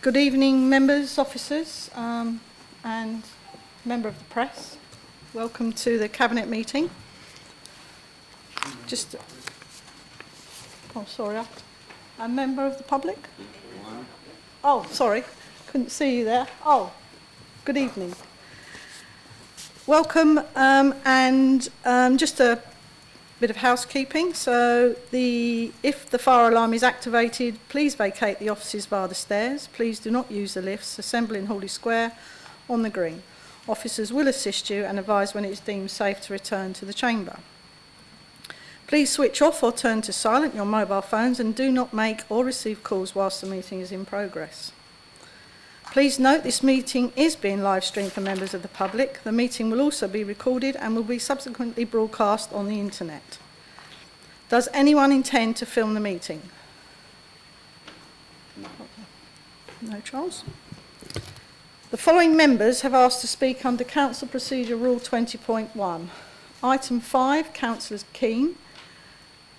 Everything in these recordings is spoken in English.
Good evening, members, officers, and member of the press. Welcome to the Cabinet meeting. A member of the public? Oh, sorry, couldn't see you there. Oh, good evening. Welcome, and just a bit of housekeeping. So if the fire alarm is activated, please vacate the offices via the stairs. Please do not use the lifts. Assemble in Hawley Square on the green. Officers will assist you and advise when it is deemed safe to return to the chamber. Please switch off or turn to silent your mobile phones and do not make or receive calls whilst the meeting is in progress. Please note this meeting is being live streamed for members of the public. The meeting will also be recorded and will be subsequently broadcast on the internet. Does anyone intend to film the meeting? No, Charles? The following members have asked to speak under Council Procedure Rule 20.1. Item 5, Councillor Keane.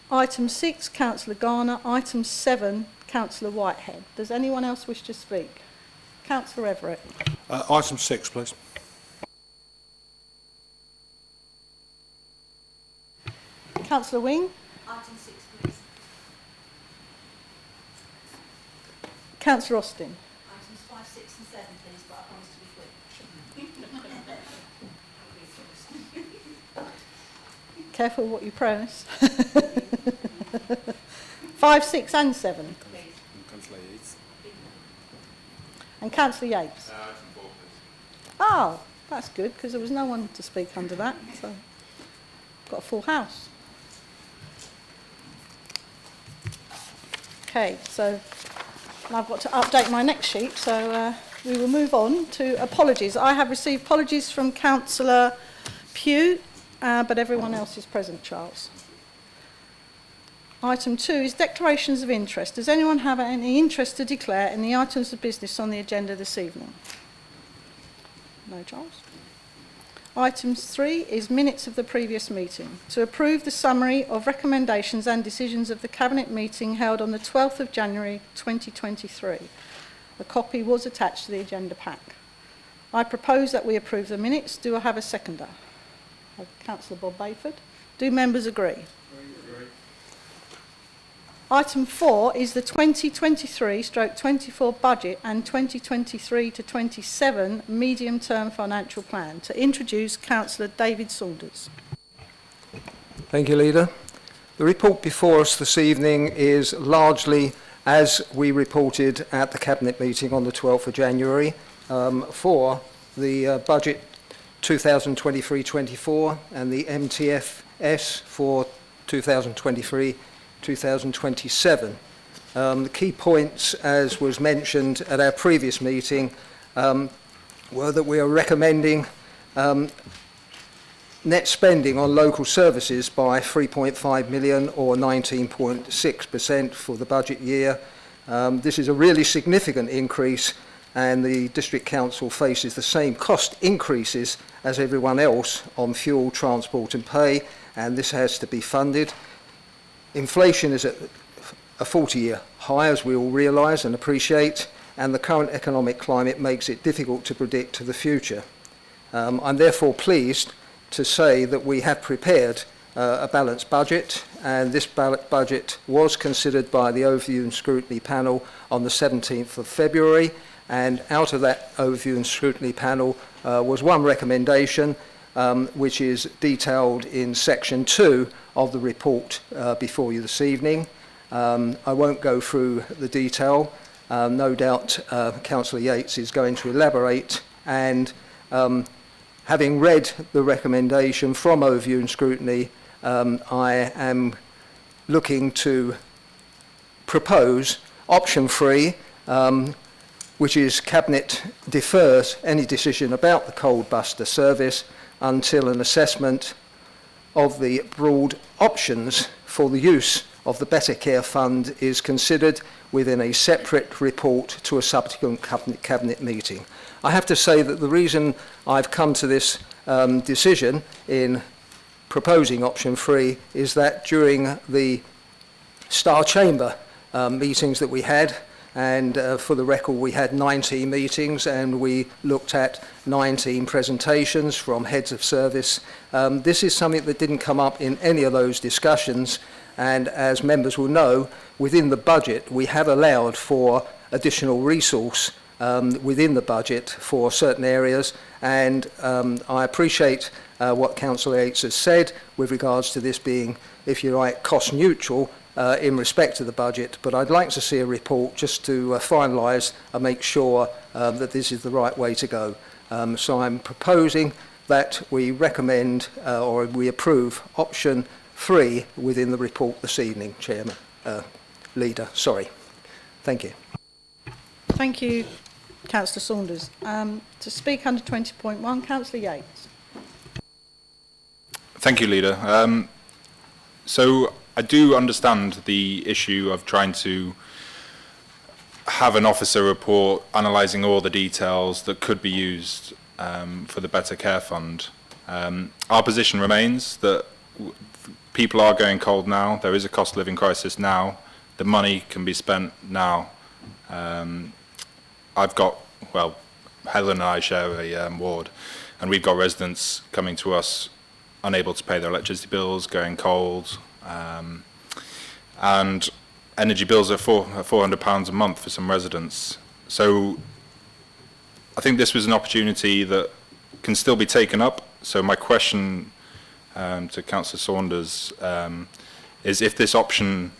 Item 6, Councillor Garner. Item 7, Councillor Whitehead. Does anyone else wish to speak? Councillor Everett. Item 6, please. Councillor Wing. Item 6, please. Councillor Austin. Items 5, 6 and 7, please, but I promise to be quick. Careful what you promise. 5, 6 and 7. And Councillor Yates. Item 4, please. Oh, that's good, because there was no one to speak under that. So, got a full house. Okay, so I've got to update my next sheet, so we will move on to apologies. I have received apologies from Councillor Pugh, but everyone else is present, Charles. Item 2 is declarations of interest. Does anyone have any interest to declare in the items of business on the agenda this evening? No, Charles? Item 3 is minutes of the previous meeting. To approve the summary of recommendations and decisions of the Cabinet meeting held on the 12th of January 2023. A copy was attached to the agenda pack. I propose that we approve the minutes. Do I have a seconder? Councillor Bob Bayford. Do members agree? Item 4 is the 2023/24 budget and 2023 to 27 medium-term financial plan. To introduce Councillor David Saunders. Thank you, Leader. The report before us this evening is largely as we reported at the Cabinet meeting on the 12th of January for the budget 2023-24 and the MTFS for 2023-2027. The key points, as was mentioned at our previous meeting, were that we are recommending net spending on local services by 3.5 million or 19.6% for the budget year. This is a really significant increase, and the District Council faces the same cost increases as everyone else on fuel, transport and pay, and this has to be funded. Inflation is at a 40-year high, as we all realise and appreciate, and the current economic climate makes it difficult to predict the future. I'm therefore pleased to say that we have prepared a balanced budget, and this budget was considered by the Overview and Scrutiny Panel on the 17th of February, and out of that Overview and Scrutiny Panel was one recommendation, which is detailed in section 2 of the report before you this evening. I won't go through the detail. No doubt Councillor Yates is going to elaborate, and having read the recommendation from Overview and Scrutiny, I am looking to propose option 3, which is Cabinet defers any decision about the Cold Buster service until an assessment of the broad options for the use of the Better Care Fund is considered within a separate report to a subsequent Cabinet meeting. I have to say that the reason I've come to this decision in proposing option 3 is that during the Star Chamber meetings that we had, And for the record, we had 19 meetings and we looked at 19 presentations from heads of service. This is something that didn't come up in any of those discussions. And as members will know, within the budget, we have allowed for additional resource within the budget for certain areas. And I appreciate what Councillor Yates has said with regards to this being, if you like, cost neutral in respect to the budget, but I'd like to see a report just to finalise and make sure that this is the right way to go. So I'm proposing that we recommend or we approve option 3 within the report this evening, Chairman, Leader, sorry. Thank you. Thank you, Councillor Saunders. To speak under 20.1, Councillor Yates. Thank you, Leader. So I do understand the issue of trying to have an officer report analysing all the details that could be used for the Better Care Fund. Our position remains that people are going cold now. There is a cost of living crisis now. The money can be spent now. I've got, well, Helen and I share a ward, and we've got residents coming to us unable to pay their electricity bills, going cold, and energy bills are £400 a month for some residents. So I think this was an opportunity that can still be taken up. So my question to Councillor Saunders is, if this option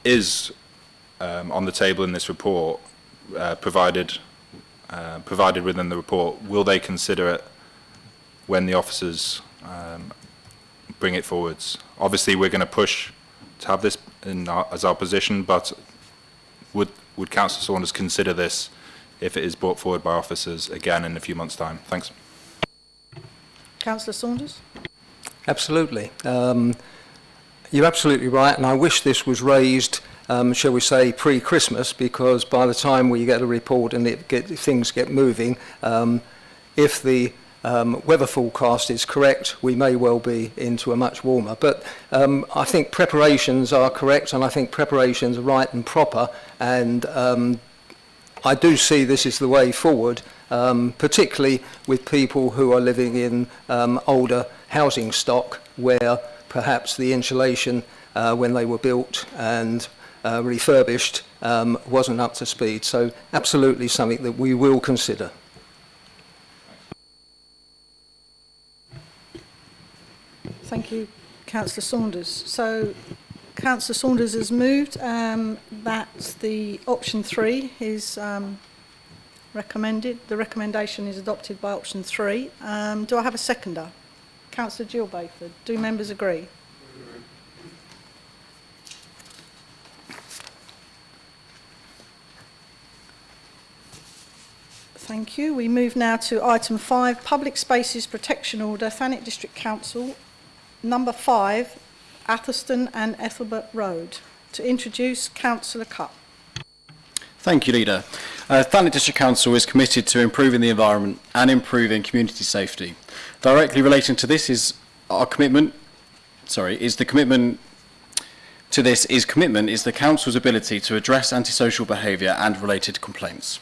is on the table in this report, provided within the report, will they consider it when the officers bring it forwards? Obviously, we're going to push to have this as our position, but would Councillor Saunders consider this if it is brought forward by officers again in a few months' time? Thanks. Councillor Saunders. Absolutely. You're absolutely right, and I wish this was raised, shall we say, pre-Christmas, because by the time we get a report and things get moving, if the weather forecast is correct, we may well be into a much warmer. But I think preparations are correct, and I think preparations are right and proper, and I do see this is the way forward, particularly with people who are living in older housing stock where perhaps the insulation when they were built and refurbished wasn't up to speed. So absolutely something that we will consider. Thank you, Councillor Saunders. So Councillor Saunders has moved that the option 3 is recommended. The recommendation is adopted by option 3. Do I have a seconder? Councillor Jill Bayford. Do members agree? Thank you. We move now to item 5, Public Spaces Protection Order, Thanet District Council, number 5, Atherstone and Ethelbert Road. To introduce, Councillor Cupp. Thank you, Leader. Thanet District Council is committed to improving the environment and improving community safety. Directly relating to this is the commitment is the Council's ability to address antisocial behaviour and related complaints.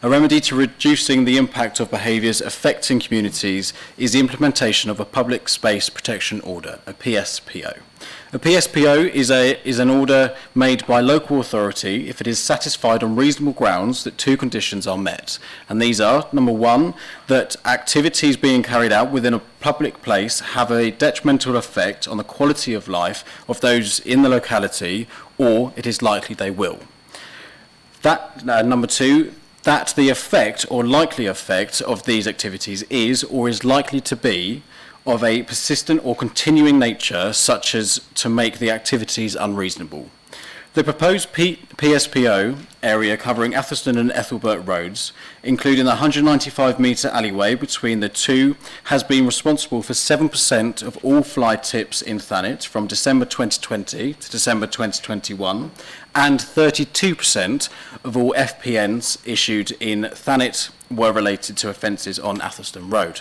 A remedy to reducing the impact of behaviours affecting communities is the implementation of a Public Space Protection Order, a PSPO. A PSPO is an order made by local authority if it is satisfied on reasonable grounds that 2 conditions are met. And these are, number 1, that activities being carried out within a public place have a detrimental effect on the quality of life of those in the locality, or it is likely they will. Number 2, that the effect or likely effect of these activities is or is likely to be of a persistent or continuing nature, such as to make the activities unreasonable. The proposed PSPO area covering Atherstone and Ethelbert roads, including the 195-metre alleyway between the two, has been responsible for 7% of all fly tips in Thanet from December 2020 to December 2021, and 32% of all FPNs issued in Thanet were related to offences on Atherstone Road.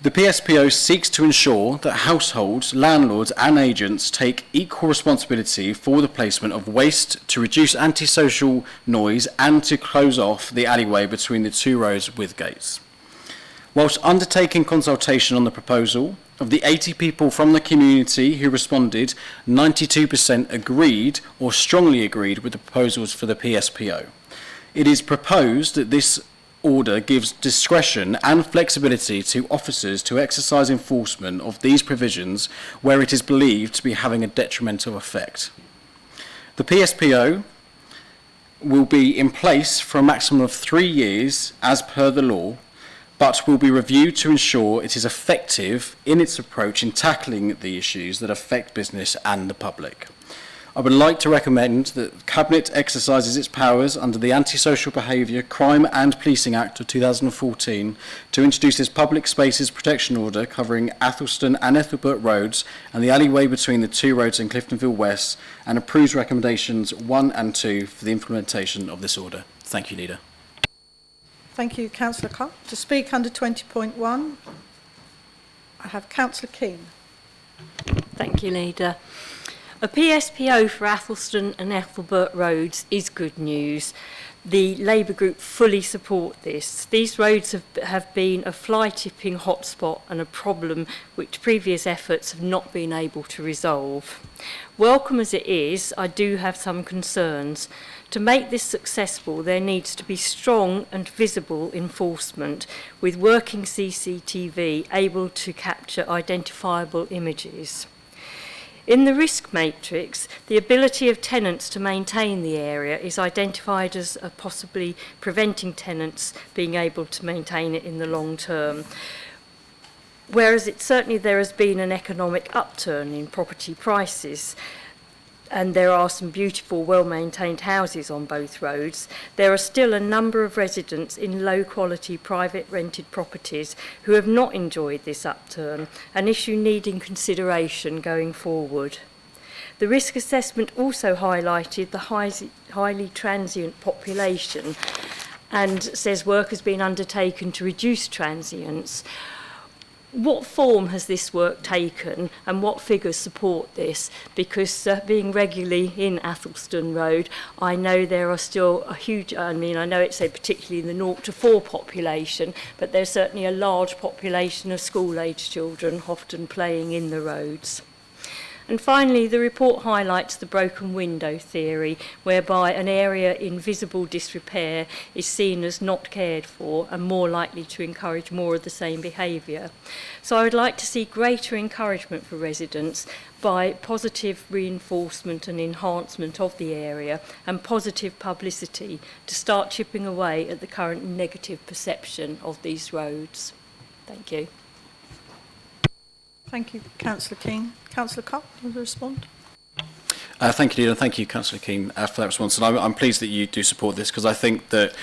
The PSPO seeks to ensure that households, landlords and agents take equal responsibility for the placement of waste to reduce antisocial noise and to close off the alleyway between the two roads with gates. Whilst undertaking consultation on the proposal, of the 80 people from the community who responded, 92% agreed or strongly agreed with the proposals for the PSPO. It is proposed that this order gives discretion and flexibility to officers to exercise enforcement of these provisions where it is believed to be having a detrimental effect. The PSPO will be in place for a maximum of 3 years as per the law, but will be reviewed to ensure it is effective in its approach in tackling the issues that affect business and the public. I would like to recommend that the Cabinet exercises its powers under the Antisocial Behaviour, Crime and Policing Act of 2014 to introduce this Public Spaces Protection Order covering Athelston and Ethelbert roads and the alleyway between the two roads in Cliftonville West, and approves recommendations 1 and 2 for the implementation of this order. Thank you, Leader. Thank you, Councillor Cobb. To speak under 20.1, I have Councillor Keane. Thank you, Leader. A PSPO for Athelston and Ethelbert roads is good news. The Labour Group fully support this. These roads have been a fly-tipping hotspot and a problem which previous efforts have not been able to resolve. Welcome as it is, I do have some concerns. To make this successful, there needs to be strong and visible enforcement with working CCTV able to capture identifiable images. In the risk matrix, the ability of tenants to maintain the area is identified as possibly preventing tenants being able to maintain it in the long term. Whereas there has been an economic upturn in property prices, and there are some beautiful, well-maintained houses on both roads, there are still a number of residents in low-quality private rented properties who have not enjoyed this upturn, an issue needing consideration going forward. The risk assessment also highlighted the highly transient population and says work has been undertaken to reduce transients. What form has this work taken and what figures support this? Because being regularly in Athelston Road, I know there are still a huge, I know it's particularly in the 0 to 4 population, but there's certainly a large population of school-age children often playing in the roads. And finally, the report highlights the broken window theory, whereby an area in visible disrepair is seen as not cared for and more likely to encourage more of the same behaviour. So I would like to see greater encouragement for residents by positive reinforcement and enhancement of the area and positive publicity to start chipping away at the current negative perception of these roads. Thank you. Thank you, Councillor Keane. Councillor Cobb, do you want to respond? Thank you, Leader, and thank you, Councillor Keane, for that response. And I'm pleased that you do support this, because I think that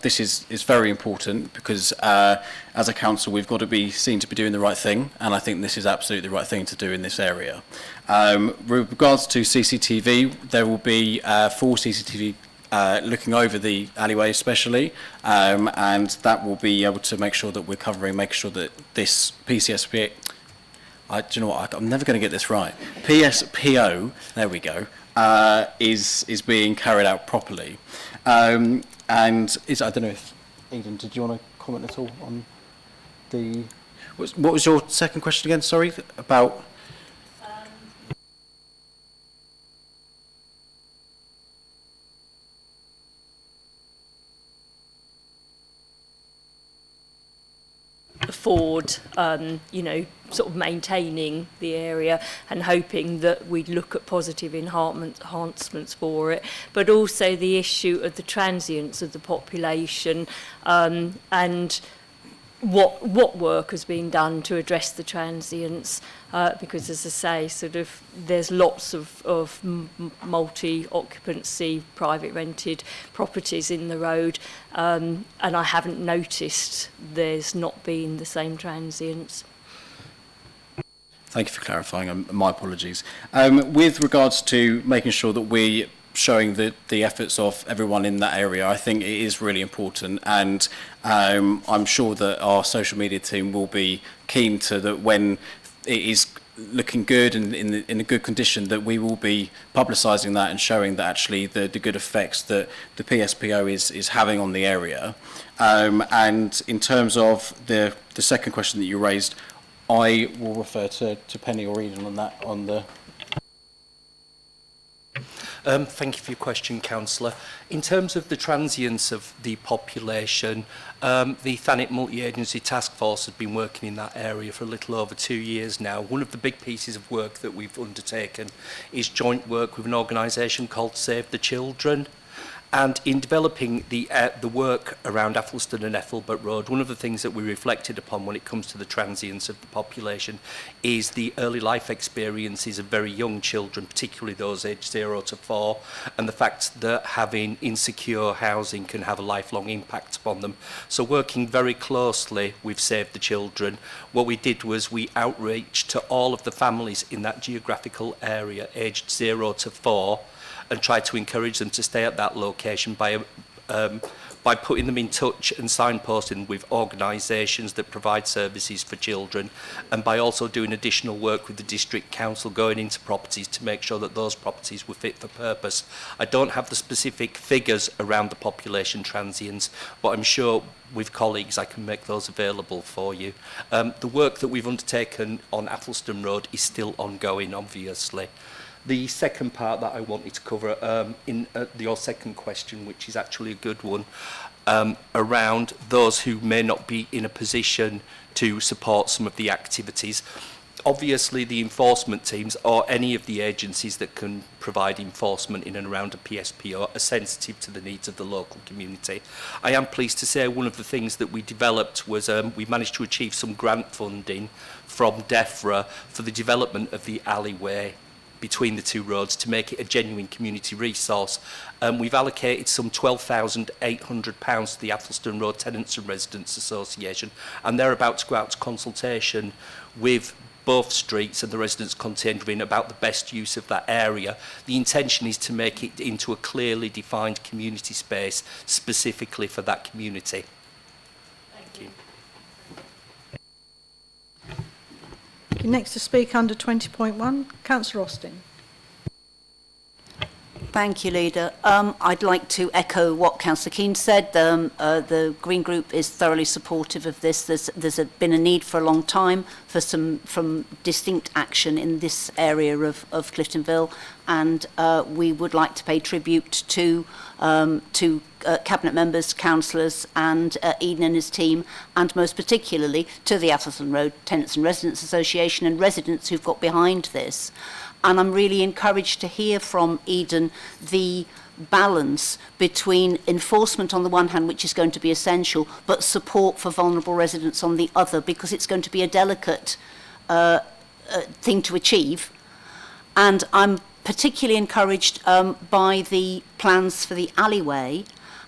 this is very important, because as a council we've got to be seen to be doing the right thing, and I think this is absolutely the right thing to do in this area. With regards to CCTV, there will be 4 CCTV looking over the alleyway especially, and that will be able to make sure that we're covering, make sure that this PCSP, do you know what, I'm never going to get this right, PSPO, there we go, is being carried out properly. And I don't know if, Eden, did you want to comment at all on the, what was your second question again, sorry, about? Afford, sort of maintaining the area and hoping that we'd look at positive enhancements for it, but also the issue of the transience of the population, and what work has been done to address the transients, because as I say, sort of there's lots of multi-occupancy private rented properties in the road, and I haven't noticed there's not been the same transients. Thank you for clarifying, my apologies. With regards to making sure that we showing the efforts of everyone in that area. I think it is really important, and I'm sure that our social media team will be keen to that when it is looking good and in a good condition, that we will be publicising that and showing that actually the good effects that the PSPO is having on the area. And in terms of the second question that you raised, I will refer to Penny or Eden on that, on the... Thank you for your question, Councillor. In terms of the transience of the population, the Thanet Multi-Agency Task Force has been working in that area for a little over 2 years now. One of the big pieces of work that we've undertaken is joint work with an organisation called Save the Children. And in developing the work around Athelston and Ethelbert Road, one of the things that we reflected upon when it comes to the transience of the population is the early life experiences of very young children, particularly those aged 0 to 4, and the fact that having insecure housing can have a lifelong impact upon them. So working very closely with Save the Children, what we did was we outreached to all of the families in that geographical area aged 0 to 4, and try to encourage them to stay at that location by putting them in touch and signposting with organisations that provide services for children, and by also doing additional work with the district council going into properties to make sure that those properties were fit for purpose. I don't have the specific figures around the population transients, but I'm sure with colleagues I can make those available for you. The work that we've undertaken on Athelston Road is still ongoing, obviously. The second part that I wanted to cover in your second question, which is actually a good one, around those who may not be in a position to support some of the activities. Obviously, the enforcement teams or any of the agencies that can provide enforcement in and around a PSPO are sensitive to the needs of the local community. I am pleased to say one of the things that we developed was we managed to achieve some grant funding from DEFRA for the development of the alleyway between the two roads to make it a genuine community resource. We've allocated some £12,800 to the Athelston Road Tenants and Residents Association, and they're about to go out to consultation with both streets and the residents contained within about the best use of that area. The intention is to make it into a clearly defined community space specifically for that community. Thank you. Next to speak under 20.1, Councillor Austin. Thank you, Leader. I'd like to echo what Councillor Keane said. The Green Group is thoroughly supportive of this. There's been a need for a long time for some distinct action in this area of Cliftonville, and we would like to pay tribute to Cabinet members, councillors and Eden and his team, and most particularly to the Athelston Road Tenants and Residents Association and residents who've got behind this. And I'm really encouraged to hear from Eden the balance between enforcement on the one hand, which is going to be essential, but support for vulnerable residents on the other, because it's going to be a delicate thing to achieve. And I'm particularly encouraged by the plans for the alleyway.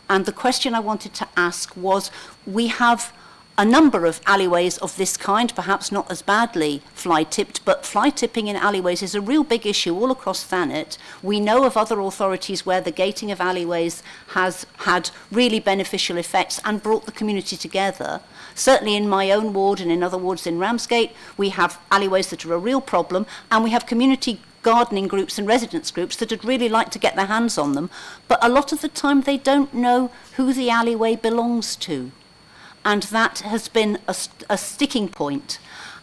And the question I wanted to ask was, we have a number of alleyways of this kind, perhaps not as badly fly-tipped, but fly-tipping in alleyways is a real big issue all across Thanet. We know of other authorities where the gating of alleyways has had really beneficial effects and brought the community together. Certainly in my own ward and in other wards in Ramsgate, we have alleyways that are a real problem, and we have community gardening groups and residents groups that would really like to get their hands on them, but a lot of the time they don't know who the alleyway belongs to. And that has been a sticking point.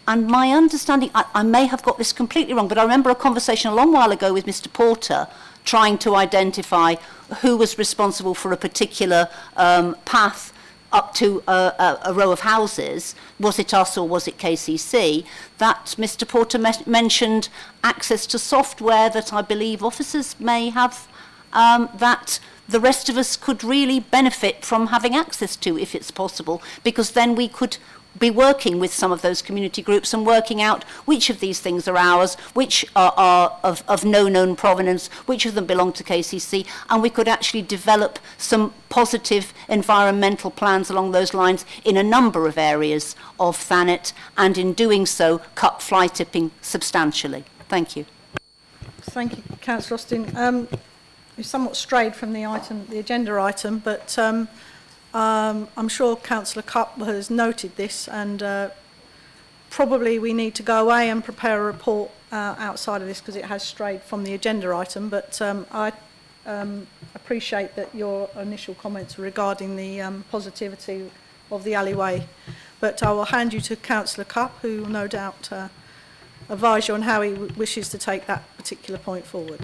And my understanding, I may have got this completely wrong, but I remember a conversation a long while ago with Mr. Porter trying to identify who was responsible for a particular path up to a row of houses. Was it us or was it KCC? That Mr. Porter mentioned access to software that I believe officers may have, that the rest of us could really benefit from having access to, if it's possible, because then we could be working with some of those community groups and working out which of these things are ours, which are of no known provenance, which of them belong to KCC, and we could actually develop some positive environmental plans along those lines in a number of areas of Thanet, and in doing so cut fly tipping substantially. Thank you. Thank you, Councillor Austin. we've somewhat strayed from the agenda item, but I'm sure Councillor Cupp has noted this, and probably we need to go away and prepare a report outside of this because it has strayed from the agenda item. But I appreciate that your initial comments regarding the positivity of the alleyway. But I will hand you to Councillor Cupp, who will no doubt advise you on how he wishes to take that particular point forward.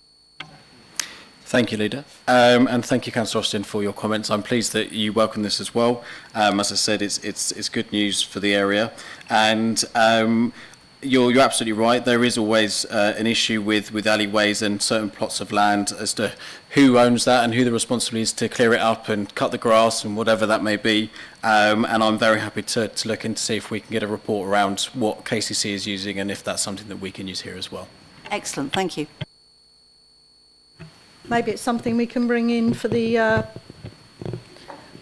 Thank you, Leader. And thank you, Councillor Austin, for your comments. I'm pleased that you welcome this as well. As I said, it's good news for the area. And you're absolutely right. There is always an issue with alleyways and certain plots of land as to who owns that and who the responsibility is to clear it up and cut the grass and whatever that may be. And I'm very happy to look into see if we can get a report around what KCC is using and if that's something that we can use here as well. Excellent, thank you. Maybe it's something we can bring in for the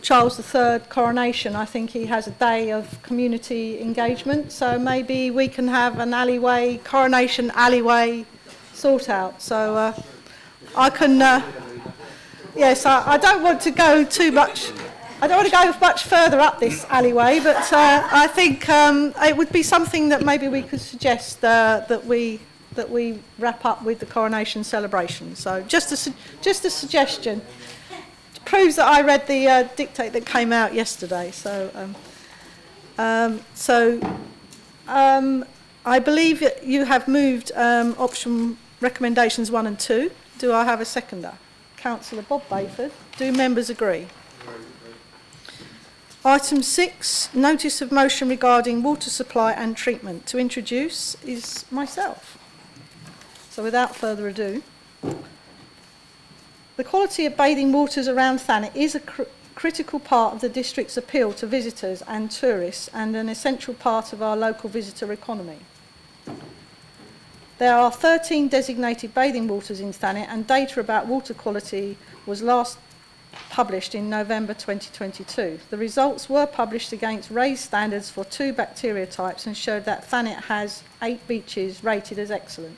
Charles III coronation. I think he has a day of community engagement, so maybe we can have an alleyway, coronation alleyway sort out. So I can, yes, I don't want to go too much, I don't want to go much further up this alleyway, but I think it would be something that maybe we could suggest that we wrap up with the coronation celebration. So just a suggestion. It proves that I read the dictate that came out yesterday. So I believe you have moved option recommendations 1 and 2. Do I have a seconder? Councillor Bob Bayford. Do members agree? Item 6, notice of motion regarding water supply and treatment. To introduce is myself. So without further ado, the quality of bathing waters around Thanet is a critical part of the district's appeal to visitors and tourists and an essential part of our local visitor economy. There are 13 designated bathing waters in Thanet, and data about water quality was last published in November 2022. The results were published against raised standards for 2 bacteria types and showed that Thanet has 8 beaches rated as excellent.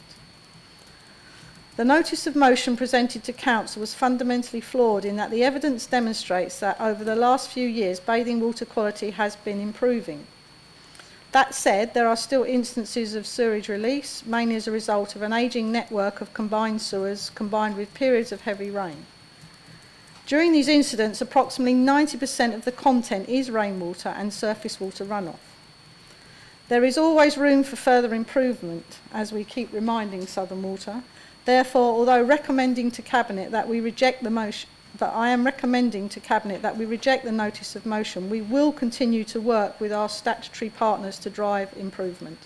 The notice of motion presented to Council was fundamentally flawed in that the evidence demonstrates that over the last few years bathing water quality has been improving. That said, there are still instances of sewerage release, mainly as a result of an ageing network of combined sewers combined with periods of heavy rain. During these incidents, approximately 90% of the content is rainwater and surface water runoff. There is always room for further improvement, as we keep reminding Southern Water. Therefore, although recommending to Cabinet that we reject the motion, but I am recommending to Cabinet that we reject the notice of motion, we will continue to work with our statutory partners to drive improvement.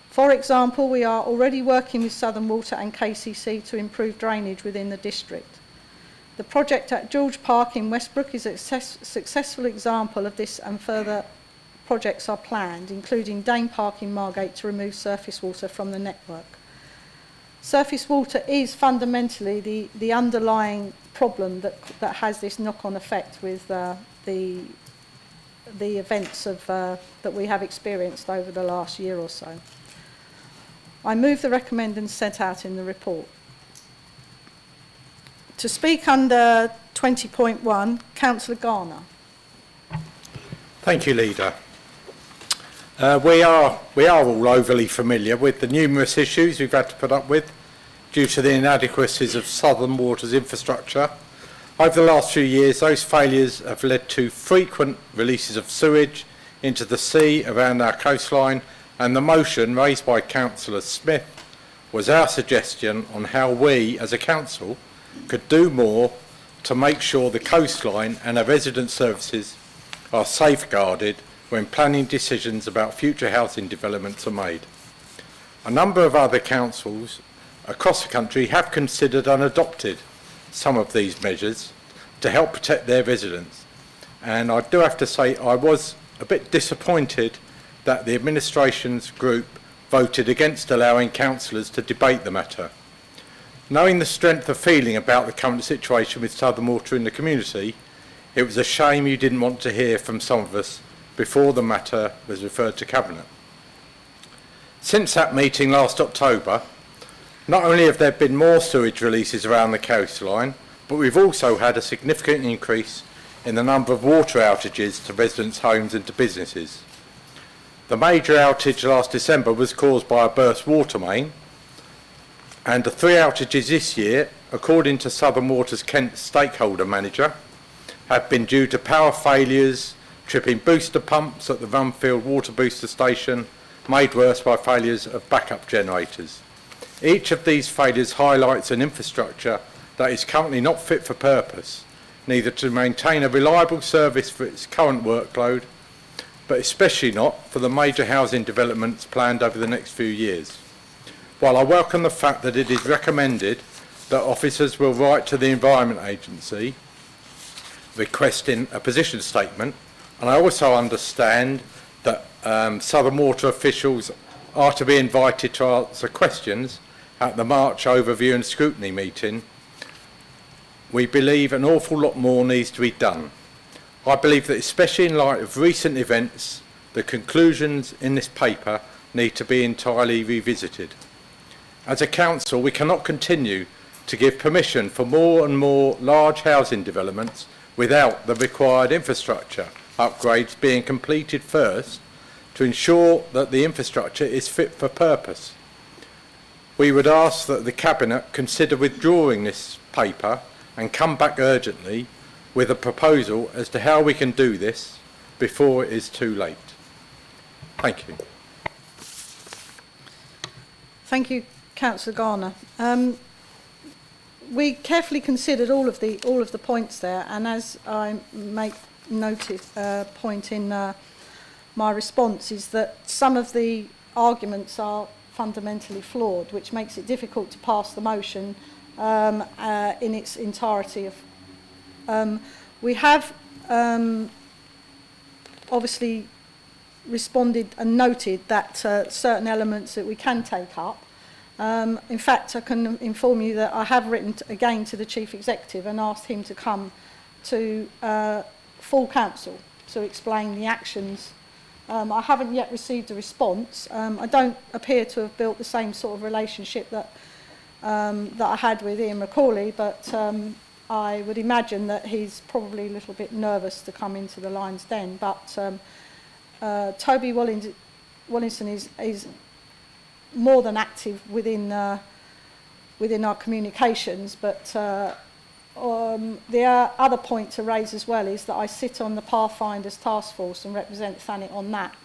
For example, we are already working with Southern Water and KCC to improve drainage within the district. The project at George Park in Westbrook is a successful example of this, and further projects are planned, including Dane Park in Margate to remove surface water from the network. Surface water is fundamentally the underlying problem that has this knock-on effect with the events of, that we have experienced over the last year or so. I move the recommendation set out in the report. To speak under 20.1, Councillor Garner. Thank you, Leader. We are all overly familiar with the numerous issues we've had to put up with due to the inadequacies of Southern Water's infrastructure. Over the last few years, those failures have led to frequent releases of sewage into the sea around our coastline, and the motion raised by Councillor Smith was our suggestion on how we, as a council, could do more to make sure the coastline and our resident services are safeguarded when planning decisions about future housing developments are made. A number of other councils across the country have considered and adopted some of these measures to help protect their residents. And I do have to say I was a bit disappointed that the administration's group voted against allowing councillors to debate the matter. Knowing the strength of feeling about the current situation with Southern Water in the community, it was a shame you didn't want to hear from some of us before the matter was referred to Cabinet. Since that meeting last October, Not only have there been more sewage releases around the coastline, but we've also had a significant increase in the number of water outages to residents' homes and to businesses. The major outage last December was caused by a burst water main, and the 3 outages this year, according to Southern Water's Kent stakeholder manager, have been due to power failures, tripping booster pumps at the Runfield water booster station, made worse by failures of backup generators. Each of these failures highlights an infrastructure that is currently not fit for purpose, neither to maintain a reliable service for its current workload, but especially not for the major housing developments planned over the next few years. While I welcome the fact that it is recommended that officers will write to the Environment Agency requesting a position statement, and I also understand that Southern Water officials are to be invited to answer questions at the March Overview and Scrutiny meeting, we believe an awful lot more needs to be done. I believe that, especially in light of recent events, the conclusions in this paper need to be entirely revisited. As a council, we cannot continue to give permission for more and more large housing developments without the required infrastructure upgrades being completed first to ensure that the infrastructure is fit for purpose. We would ask that the Cabinet consider withdrawing this paper and come back urgently with a proposal as to how we can do this before it is too late. Thank you. Thank you, Councillor Garner. We carefully considered all of the points there, and as I make point in my response, is that some of the arguments are fundamentally flawed, which makes it difficult to pass the motion in its entirety. We have obviously responded and noted that certain elements that we can take up. In fact, I can inform you that I have written again to the Chief Executive and asked him to come to full council to explain the actions. I haven't yet received a response. I don't appear to have built the same sort of relationship that I had with Ian McCauley, but I would imagine that he's probably a little bit nervous to come into the Lion's Den. But Toby Wallinson is more than active within our communications, but the other point to raise as well is that I sit on the Pathfinders Task Force and represent Thanet on that.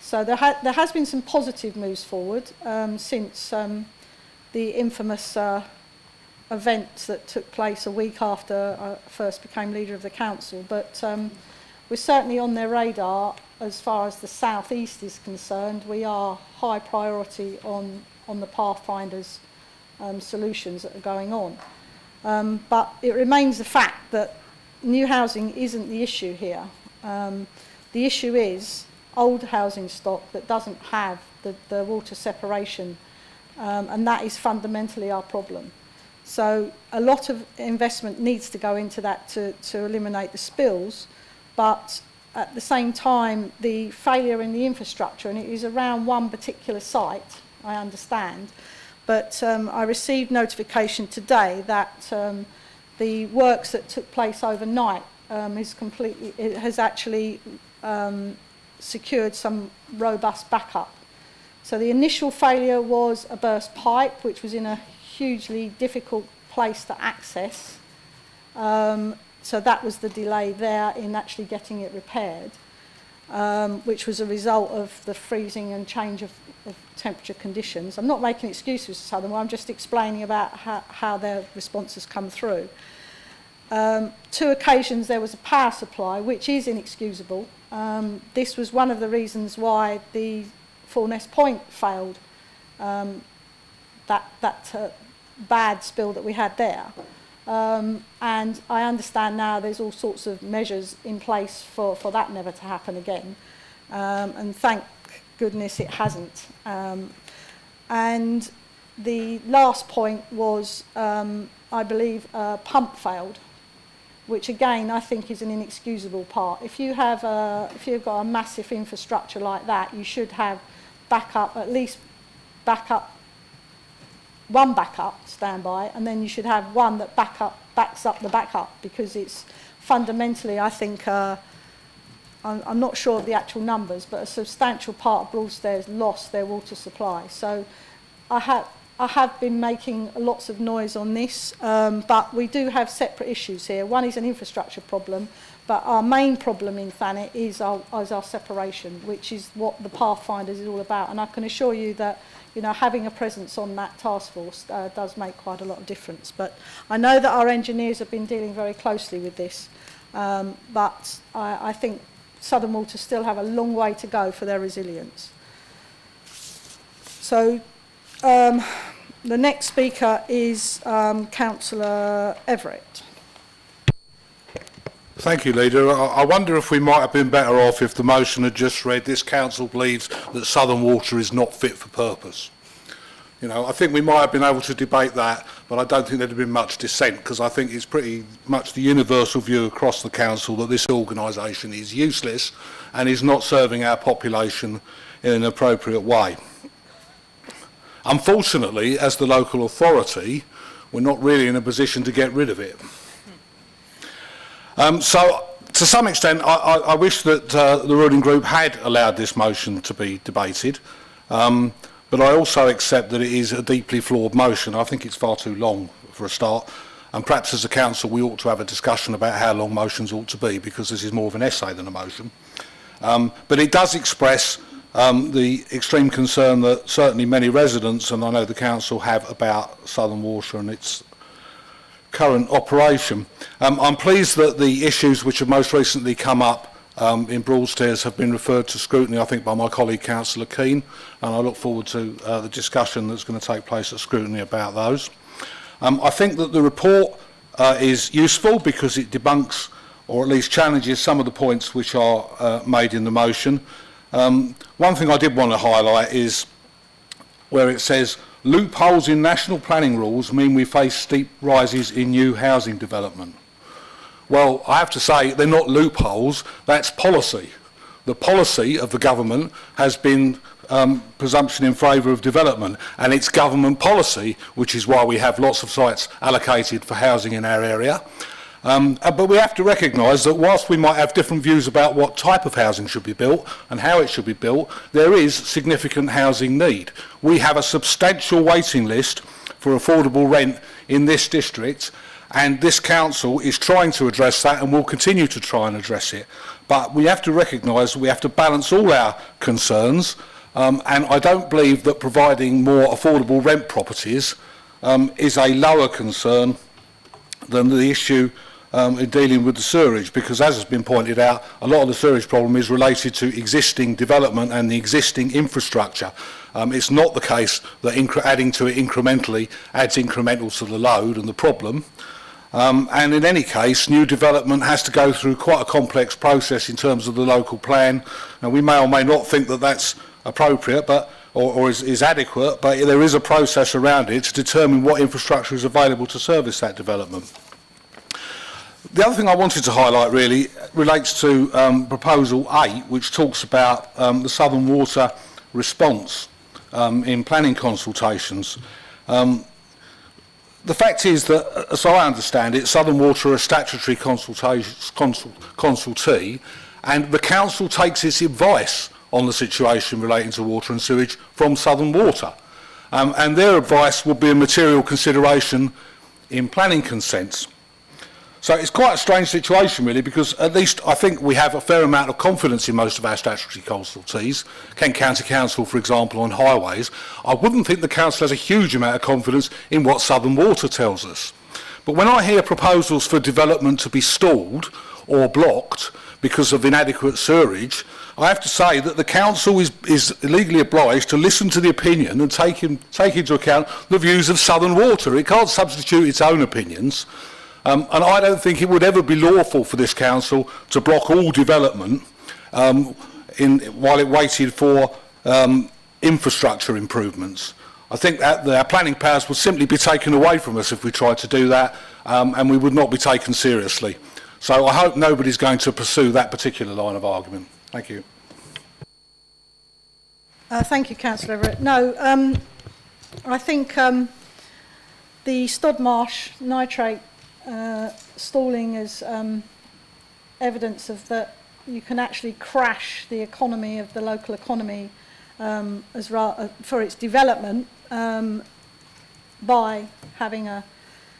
So there has been some positive moves forward since the infamous event that took place a week after I first became leader of the council, but we're certainly on their radar as far as the South East is concerned. We are high priority on the Pathfinders solutions that are going on. But it remains the fact that new housing isn't the issue here. The issue is old housing stock that doesn't have the water separation, and that is fundamentally our problem. So a lot of investment needs to go into that to eliminate the spills, but at the same time, the failure in the infrastructure, and it is around one particular site, I understand, but I received notification today that the works that took place overnight has actually secured some robust backup. So the initial failure was a burst pipe, which was in a hugely difficult place to access. So that was the delay there in actually getting it repaired, which was a result of the freezing and change of temperature conditions. I'm not making excuses to Southern, I'm just explaining about how their responses come through. 2 occasions there was a power supply, which is inexcusable. This was one of the reasons why the Fourness Point failed, that bad spill that we had there. And I understand now there's all sorts of measures in place for that never to happen again. And thank goodness it hasn't. And the last point was, I believe, a pump failed, which again I think is an inexcusable part. If you've got a massive infrastructure like that, you should have backup, at least backup one backup standby, and then you should have one that backs up the backup, because it's fundamentally, I think, I'm not sure of the actual numbers, but a substantial part of Broadstairs lost their water supply. So I have been making lots of noise on this, but we do have separate issues here. One is an infrastructure problem, but our main problem in Thanet is our separation, which is what the Pathfinders is all about. And I can assure you that, you know, having a presence on that task force does make quite a lot of difference. But I know that our engineers have been dealing very closely with this, but I think Southern Water still have a long way to go for their resilience. So the next speaker is Councillor Everett. Thank you, Leader. I wonder if we might have been better off if the motion had just read, this council believes that Southern Water is not fit for purpose. You know, I think we might have been able to debate that, but I don't think there'd have been much dissent, because I think it's pretty much the universal view across the council that this organisation is useless and is not serving our population in an appropriate way. Unfortunately, as the local authority, we're not really in a position to get rid of it. So, to some extent, I wish that the ruling group had allowed this motion to be debated. But I also accept that it is a deeply flawed motion. I think it's far too long for a start, and perhaps as a council we ought to have a discussion about how long motions ought to be, because this is more of an essay than a motion. But it does express the extreme concern that certainly many residents, and I know the council, have about Southern Water and its current operation. I'm pleased that the issues which have most recently come up in Broadstairs have been referred to scrutiny, I think, by my colleague Councillor Keane, and I look forward to the discussion that's going to take place at scrutiny about those. I think that the report is useful because it debunks, or at least challenges, some of the points which are made in the motion. One thing I did want to highlight is where it says, loopholes in national planning rules mean we face steep rises in new housing development. Well, I have to say, they're not loopholes, that's policy. The policy of the government has been presumption in favour of development, and it's government policy, which is why we have lots of sites allocated for housing in our area. But we have to recognise that whilst we might have different views about what type of housing should be built and how it should be built, there is significant housing need. We have a substantial waiting list for affordable rent in this district, and this council is trying to address that and will continue to try and address it. But we have to recognise we have to balance all our concerns, and I don't believe that providing more affordable rent properties is a lower concern than the issue in dealing with the sewerage, because as has been pointed out, a lot of the sewerage problem is related to existing development and the existing infrastructure. It's not the case that adding to it incrementally adds incremental to the load and the problem. And in any case, new development has to go through quite a complex process in terms of the local plan, and we may or may not think that that's appropriate, but or is adequate, but there is a process around it to determine what infrastructure is available to service that development. The other thing I wanted to highlight really relates to Proposal 8, which talks about the Southern Water response in planning consultations. The fact is that, as I understand it, Southern Water are a statutory consultee, and the council takes its advice on the situation relating to water and sewage from Southern Water. And their advice would be a material consideration in planning consents. So it's quite a strange situation really, because at least I think we have a fair amount of confidence in most of our statutory consultees. Kent County Council, for example, on highways. I wouldn't think the council has a huge amount of confidence in what Southern Water tells us. But when I hear proposals for development to be stalled or blocked because of inadequate sewerage, I have to say that the council is legally obliged to listen to the opinion and take into account the views of Southern Water. It can't substitute its own opinions. And I don't think it would ever be lawful for this council to block all development while it waited for infrastructure improvements. I think that our planning powers would simply be taken away from us if we tried to do that, and we would not be taken seriously. So I hope nobody's going to pursue that particular line of argument. Thank you. Thank you, Councillor Everett. No, I think the Stodmarsh nitrate stalling as evidence of that you can actually crash the economy of the local economy for its development by having a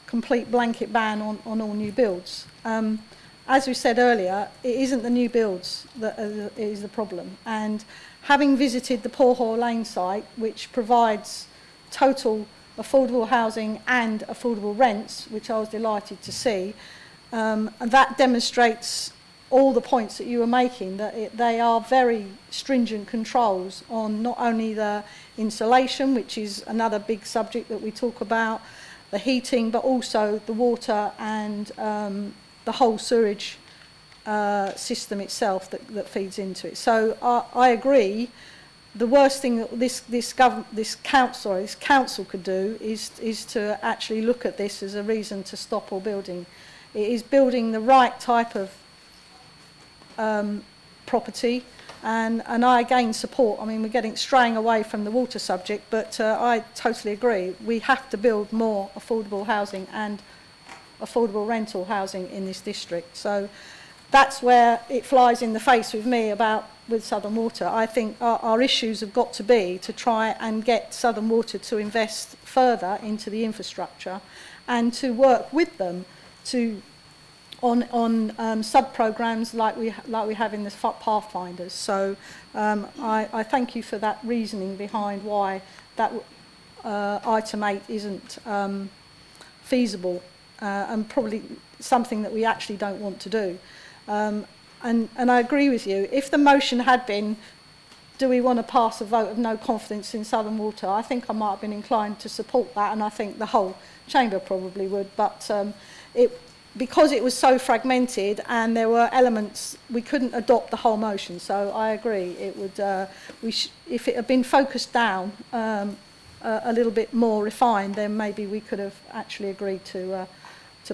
complete blanket ban on all new builds. As we said earlier, it isn't the new builds that is the problem. And having visited the Poor Hall Lane site, which provides total affordable housing and affordable rents, which I was delighted to see, and that demonstrates all the points that you were making, that they are very stringent controls on not only the insulation, which is another big subject that we talk about, the heating, but also the water and the whole sewerage system itself that feeds into it. So I agree. The worst thing that this council could do is to actually look at this as a reason to stop all building. It is building the right type of property, and I again support. I mean, we're straying away from the water subject, but I totally agree. We have to build more affordable housing and affordable rental housing in this district. So that's where it flies in the face with me with Southern Water. I think our issues have got to be to try and get Southern Water to invest further into the infrastructure and to work with them on sub-programs like we have in the Pathfinders. So I thank you for that reasoning behind why that item 8 isn't feasible and probably something that we actually don't want to do. And I agree with you. If the motion had been, do we want to pass a vote of no confidence in Southern Water, I think I might have been inclined to support that, and I think the whole chamber probably would. But because it was so fragmented and there were elements, we couldn't adopt the whole motion. So I agree. It would, if it had been focused down a little bit more refined, then maybe we could have actually agreed to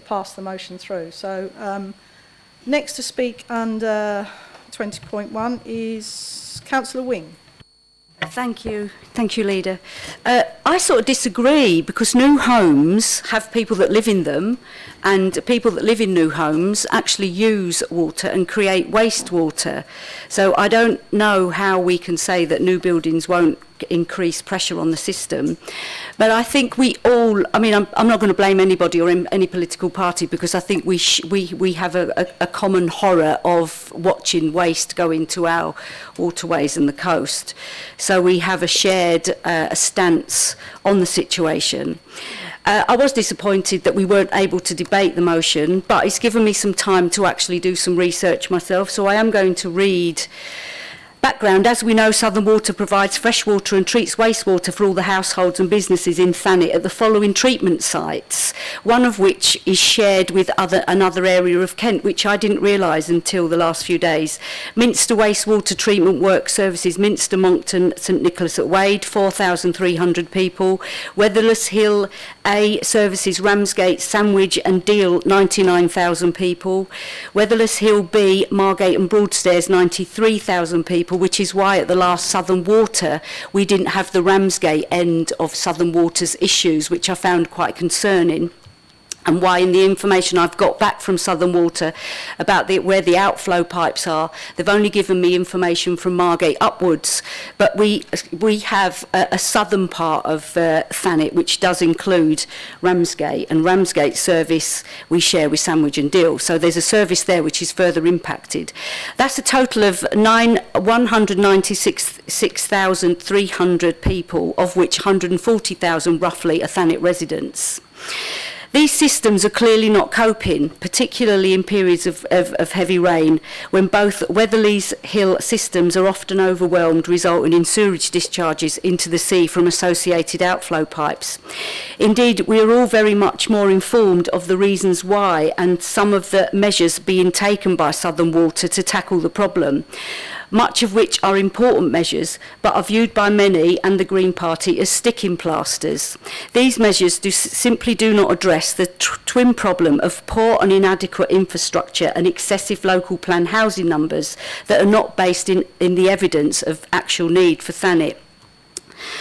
pass the motion through. So next to speak under 20.1 is Councillor Wing. Thank you, Leader. I sort of disagree, because new homes have people that live in them, and people that live in new homes actually use water and create wastewater. So I don't know how we can say that new buildings won't increase pressure on the system. But I think we all, I mean, I'm not going to blame anybody or any political party, because I think we have a common horror of watching waste go into our waterways and the coast. So we have a shared stance on the situation. I was disappointed that we weren't able to debate the motion, but it's given me some time to actually do some research myself, so I am going to read. Background: as we know, Southern Water provides fresh water and treats wastewater for all the households and businesses in Thanet at the following treatment sites, one of which is shared with another area of Kent, which I didn't realise until the last few days. Minster Wastewater Treatment Work Services, Minster, Moncton, St Nicholas at Wade, 4,300 people. Weatherless Hill A Services, Ramsgate, Sandwich and Deal, 99,000 people. Weatherless Hill B, Margate and Broadstairs, 93,000 people, which is why at the last Southern Water we didn't have the Ramsgate end of Southern Water's issues, which I found quite concerning. And why in the information I've got back from Southern Water about where the outflow pipes are, they've only given me information from Margate upwards. But we have a southern part of Thanet, which does include Ramsgate, and Ramsgate service we share with Sandwich and Deal. So there's a service there which is further impacted. That's a total of 196,300 people, of which 140,000 roughly are Thanet residents. These systems are clearly not coping, particularly in periods of heavy rain, when both Weatherly's Hill systems are often overwhelmed, resulting in sewage discharges into the sea from associated outflow pipes. Indeed, we are all very much more informed of the reasons why and some of the measures being taken by Southern Water to tackle the problem, much of which are important measures, but are viewed by many and the Green Party as sticking plasters. These measures simply do not address the twin problem of poor and inadequate infrastructure and excessive local plan housing numbers that are not based in the evidence of actual need for Thanet.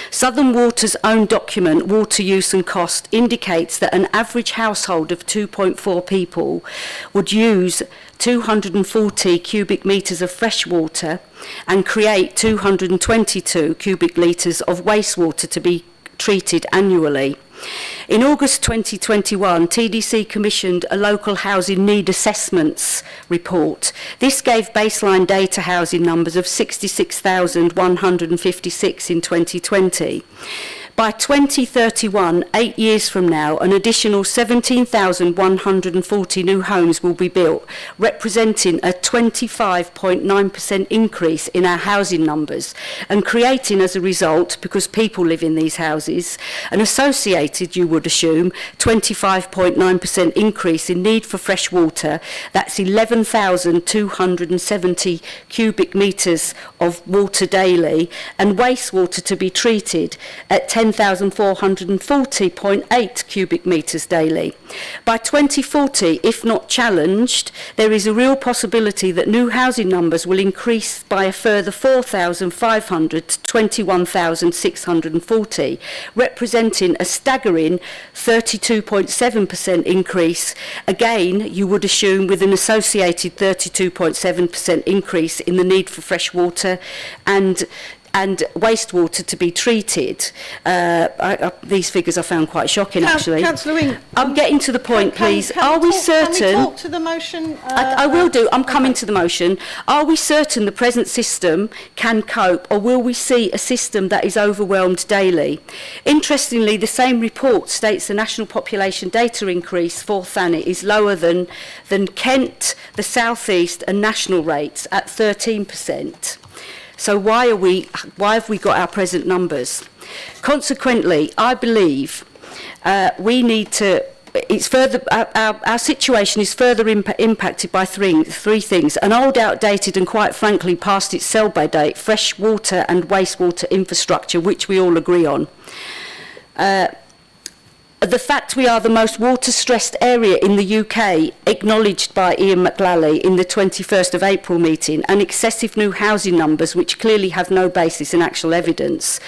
Southern Water's own document, Water Use and Cost, indicates that an average household of 2.4 people would use 240 cubic metres of fresh water and create 222 cubic litres of wastewater to be treated annually. In August 2021, TDC commissioned a local housing need assessments report. This gave baseline data housing numbers of 66,156 in 2020. By 2031, 8 years from now, an additional 17,140 new homes will be built, representing a 25.9% increase in our housing numbers, and creating as a result, because people live in these houses, an associated, you would assume, 25.9% increase in need for fresh water. That's 11,270 cubic metres of water daily, and wastewater to be treated at 10,440.8 cubic metres daily. By 2040, if not challenged, there is a real possibility that new housing numbers will increase by a further 4,500 to 21,640, representing a staggering 32.7% increase. Again, you would assume with an associated 32.7% increase in the need for fresh water and wastewater to be treated. These figures I found quite shocking, actually. Councillor Wing, I'm getting to the point, please. Are we certain... Can we talk to the motion? I will do. I'm coming to the motion. Are we certain the present system can cope, or will we see a system that is overwhelmed daily? Interestingly, the same report states the national population data increase for Thanet is lower than Kent, the South East and national rates at 13%. So why have we got our present numbers? Consequently, I believe we need to. It's further. Our situation is further impacted by three things: an old, outdated, and quite frankly past its sell-by date fresh water and wastewater infrastructure, which we all agree on. The fact we are the most water-stressed area in the UK, acknowledged by Ian McLally in the 21st of April meeting, and excessive new housing numbers which clearly have no basis in actual evidence.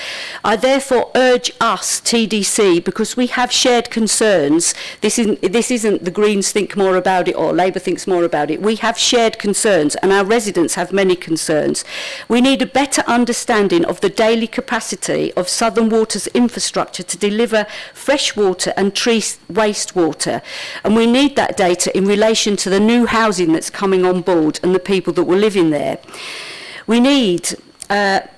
I therefore urge us, TDC, because we have shared concerns, this isn't the Greens think more about it or Labour thinks more about it, we have shared concerns and our residents have many concerns. We need a better understanding of the daily capacity of Southern Water's infrastructure to deliver fresh water and treat wastewater, and we need that data in relation to the new housing that's coming on board and the people that will live in there. We need, and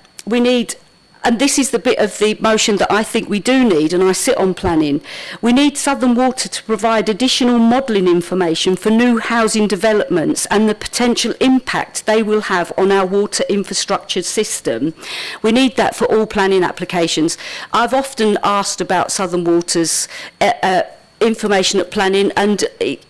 this is the bit of the motion that I think we do need, and I sit on planning, we need Southern Water to provide additional modelling information for new housing developments and the potential impact they will have on our water infrastructure system. We need that for all planning applications. I've often asked about Southern Water's information at planning, and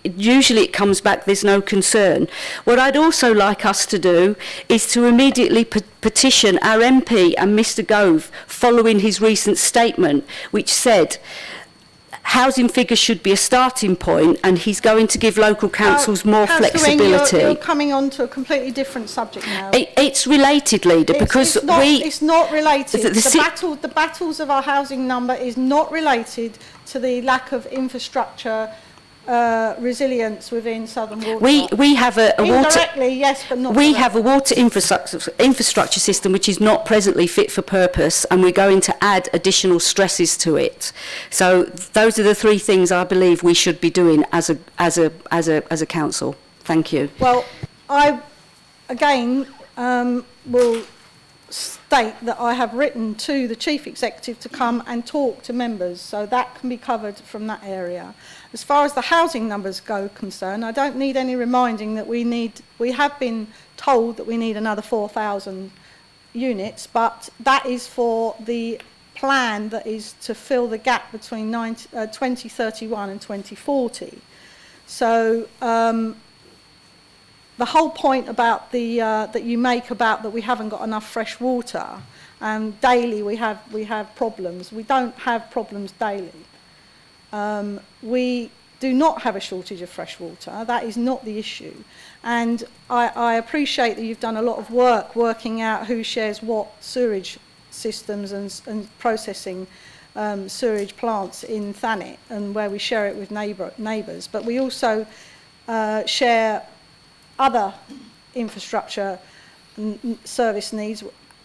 usually it comes back there's no concern. What I'd also like us to do is to immediately petition our MP and Mr Gove following his recent statement which said housing figures should be a starting point, and he's going to give local councils more flexibility. You're coming on to a completely different subject now. It's related, Leader, because it's not related. The battles of our housing number is not related to the lack of infrastructure resilience within Southern Water. We have a water indirectly, yes, but not. We have a water infrastructure system which is not presently fit for purpose, and we're going to add additional stresses to it. So those are the three things I believe we should be doing as a council. Thank you. Well, I again will state that I have written to the Chief Executive to come and talk to members, so that can be covered from that area. As far as the housing numbers go concerned, I don't need any reminding that we have been told that we need another 4,000 units, but that is for the plan that is to fill the gap between 2031 and 2040. So the whole point about that you make about that we haven't got enough fresh water, and daily we have problems. We don't have problems daily. We do not have a shortage of fresh water. That is not the issue. And I appreciate that you've done a lot of work working out who shares what sewerage systems and processing sewerage plants in Thanet, and where we share it with neighbours. But we also share other infrastructure service needs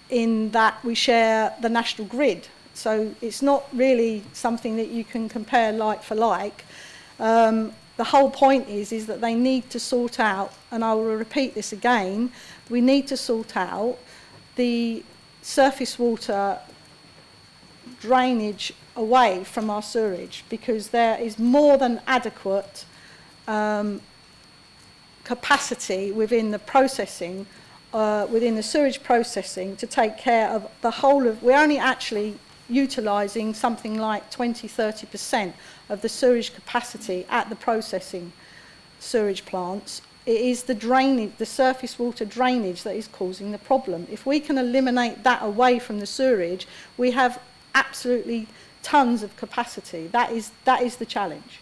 in that we share the national grid. So it's not really something that you can compare like for like. The whole point is that they need to sort out, and I will repeat this again, we need to sort out the surface water drainage away from our sewerage, because there is more than adequate capacity within the processing, within the sewage processing, to take care of the whole of, we're only actually utilising something like 20-30% of the sewage capacity at the processing sewage plants. It is the drainage, the surface water drainage, that is causing the problem. If we can eliminate that away from the sewerage, we have absolutely tons of capacity. That is the challenge.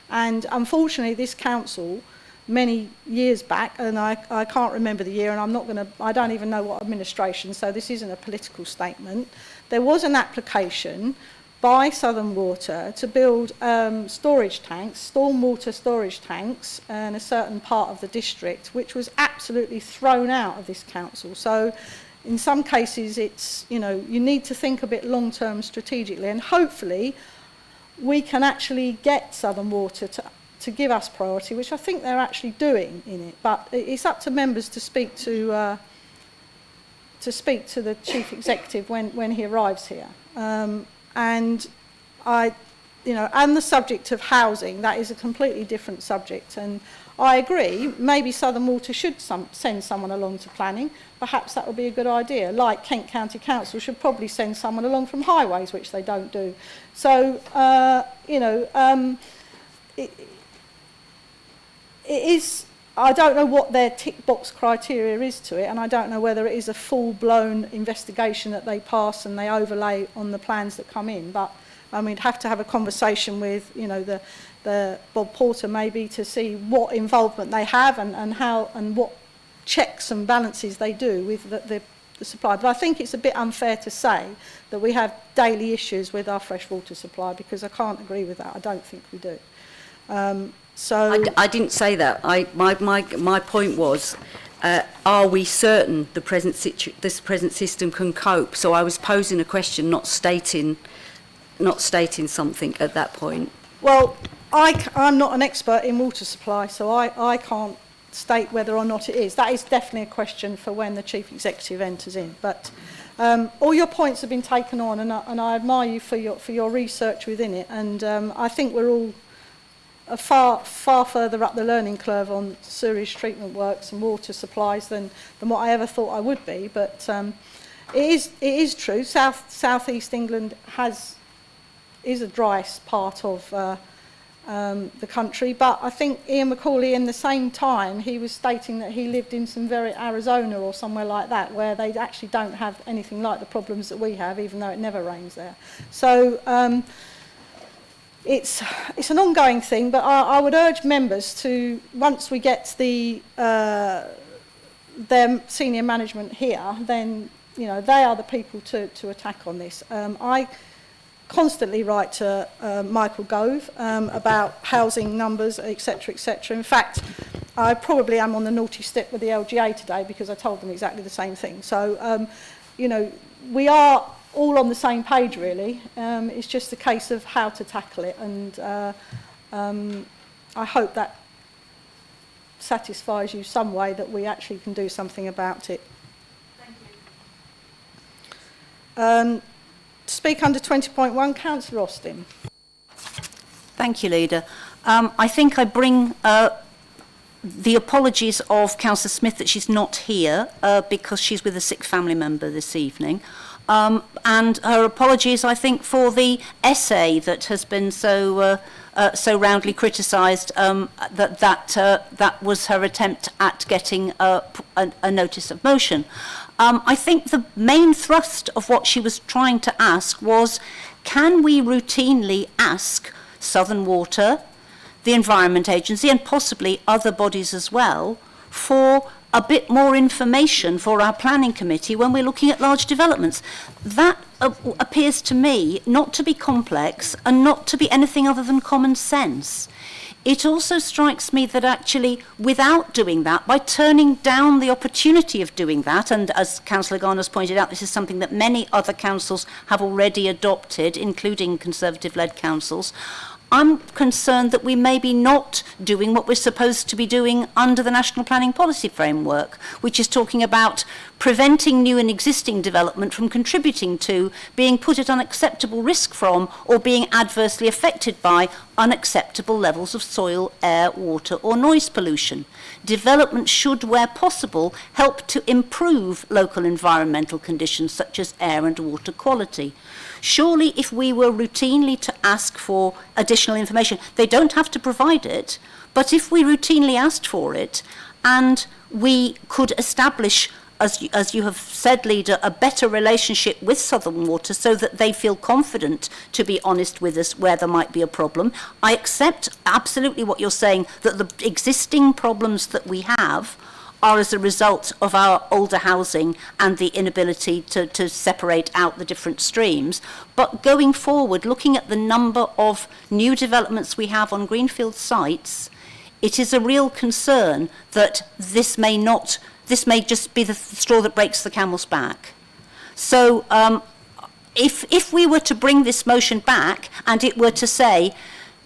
And unfortunately, this council, many years back, and I can't remember the year, and I don't even know what administration, so this isn't a political statement. There was an application by Southern Water to build storage tanks, stormwater storage tanks, in a certain part of the district, which was absolutely thrown out of this council. So in some cases, it's, you know, you need to think a bit long-term strategically, and hopefully we can actually get Southern Water to give us priority, which I think they're actually doing in it. But it's up to members to speak to the chief executive when he arrives here. And and the subject of housing, that is a completely different subject. And I agree, maybe Southern Water should send someone along to planning. Perhaps that would be a good idea. Like Kent County Council should probably send someone along from highways, which they don't do. So, it is, I don't know what their tick box criteria is to it, and I don't know whether it is a full-blown investigation that they pass and they overlay on the plans that come in. But I mean, we'd have to have a conversation with, you know, the Bob Porter maybe, to see what involvement they have and how and what checks and balances they do with the supply. But I think it's a bit unfair to say that we have daily issues with our fresh water supply, because I can't agree with that. I don't think we do. I didn't say that. My point was, are we certain this present system can cope? So I was posing a question, not stating something at that point. Well, I'm not an expert in water supply, so I can't state whether or not it is. That is definitely a question for when the chief executive enters in. But all your points have been taken on, and I admire you for your research within it. And I think we're all far further up the learning curve on sewage treatment works and water supplies than what I ever thought I would be. But it is true. Southeast England is the driest part of the country. But I think Ian Macaulay, in the same time, he was stating that he lived in some very Arizona or somewhere like that, where they actually don't have anything like the problems that we have, even though it never rains there. So it's an ongoing thing, but I would urge members to, once we get their senior management here, then, you know, they are the people to attack on this. I constantly write to Michael Gove about housing numbers, etc., etc. In fact, I probably am on the naughty step with the LGA today, because I told them exactly the same thing. So, you know, we are all on the same page, really. It's just a case of how to tackle it, and I hope that satisfies you some way, that we actually can do something about it. Thank you. Speak under 20.1, Councillor Austin. Thank you, Leader. I think I bring the apologies of Councillor Smith that she's not here because she's with a sick family member this evening. And her apologies, I think, for the essay that has been so roundly criticised, that was her attempt at getting a notice of motion. I think the main thrust of what she was trying to ask was, can we routinely ask Southern Water, the Environment Agency, and possibly other bodies as well, for a bit more information for our planning committee when we're looking at large developments. That appears to me not to be complex and not to be anything other than common sense. It also strikes me that actually, without doing that, by turning down the opportunity of doing that, and as Councillor Garner's pointed out, this is something that many other councils have already adopted, including Conservative-led councils, I'm concerned that we may be not doing what we're supposed to be doing under the National Planning Policy Framework, which is talking about preventing new and existing development from contributing to, being put at unacceptable risk from, or being adversely affected by unacceptable levels of soil, air, water or noise pollution. Development should, where possible, help to improve local environmental conditions such as air and water quality. Surely if we were routinely to ask for additional information, they don't have to provide it, but if we routinely asked for it and we could establish, as you have said, Leader, a better relationship with Southern Water so that they feel confident to be honest with us where there might be a problem. I accept absolutely what you're saying, that the existing problems that we have are as a result of our older housing and the inability to separate out the different streams. But going forward, looking at the number of new developments we have on greenfield sites, it is a real concern that this may just be the straw that breaks the camel's back. So if we were to bring this motion back and it were to say,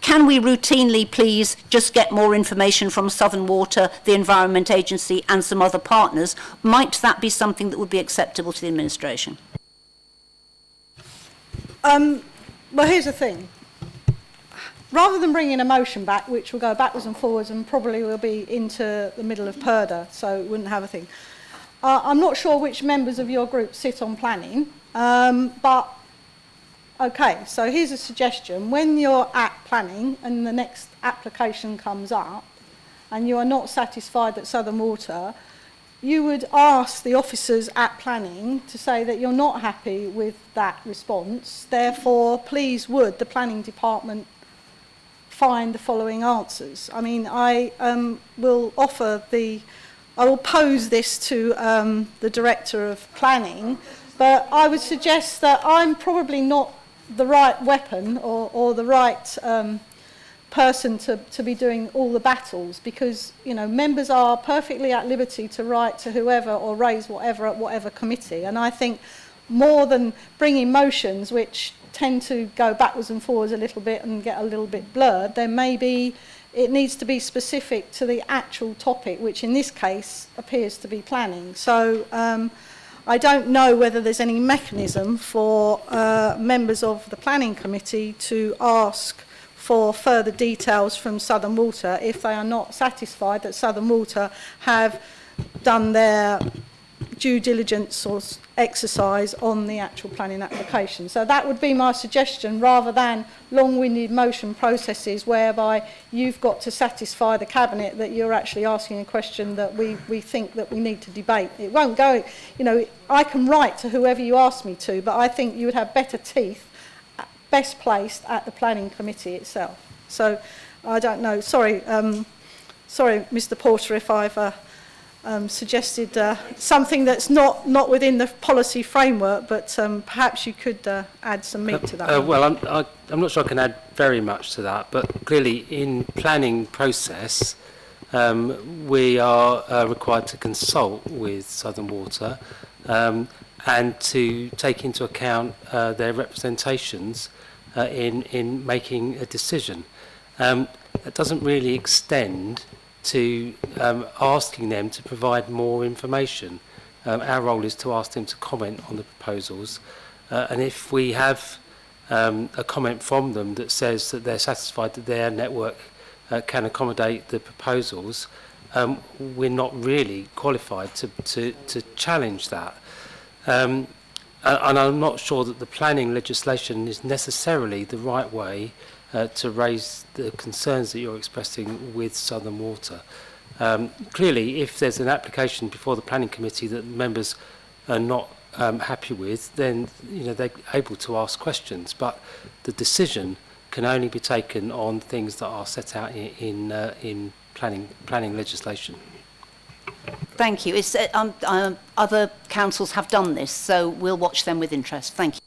can we routinely please just get more information from Southern Water, the Environment Agency and some other partners, might that be something that would be acceptable to the administration? Well, here's the thing. Rather than bringing a motion back, which will go backwards and forwards and probably will be into the middle of purdah, so it wouldn't have a thing. I'm not sure which members of your group sit on planning, but okay, so here's a suggestion. When you're at planning and the next application comes up and you are not satisfied that Southern Water, you would ask the officers at planning to say that you're not happy with that response. Therefore, please would the planning department find the following answers. I mean, I will pose this to the Director of Planning, but I would suggest that I'm probably not the right weapon or the right person to be doing all the battles, because, you know, members are perfectly at liberty to write to whoever or raise whatever at whatever committee. And I think more than bringing motions which tend to go backwards and forwards a little bit and get a little bit blurred, there may be, it needs to be specific to the actual topic, which in this case appears to be planning. So I don't know whether there's any mechanism for members of the planning committee to ask for further details from Southern Water if they are not satisfied that Southern Water have done their due diligence or exercise on the actual planning application. So that would be my suggestion, rather than long-winded motion processes whereby you've got to satisfy the Cabinet that you're actually asking a question that we think that we need to debate. It won't go, you know, I can write to whoever you ask me to, but I think you would have better teeth, best placed at the planning committee itself. So I don't know, sorry, Mr Porter, if I've suggested something that's not within the policy framework, but perhaps you could add some meat to that. Well, I'm not sure I can add very much to that, but clearly in planning process we are required to consult with Southern Water and to take into account their representations in making a decision. That doesn't really extend to asking them to provide more information. Our role is to ask them to comment on the proposals, and if we have a comment from them that says that they're satisfied that their network can accommodate the proposals, we're not really qualified to challenge that. And I'm not sure that the planning legislation is necessarily the right way to raise the concerns that you're expressing with Southern Water. Clearly, if there's an application before the planning committee that members are not happy with, then they're able to ask questions. But the decision can only be taken on things that are set out in planning legislation. Thank you. It's, other councils have done this, so we'll watch them with interest. Thank you.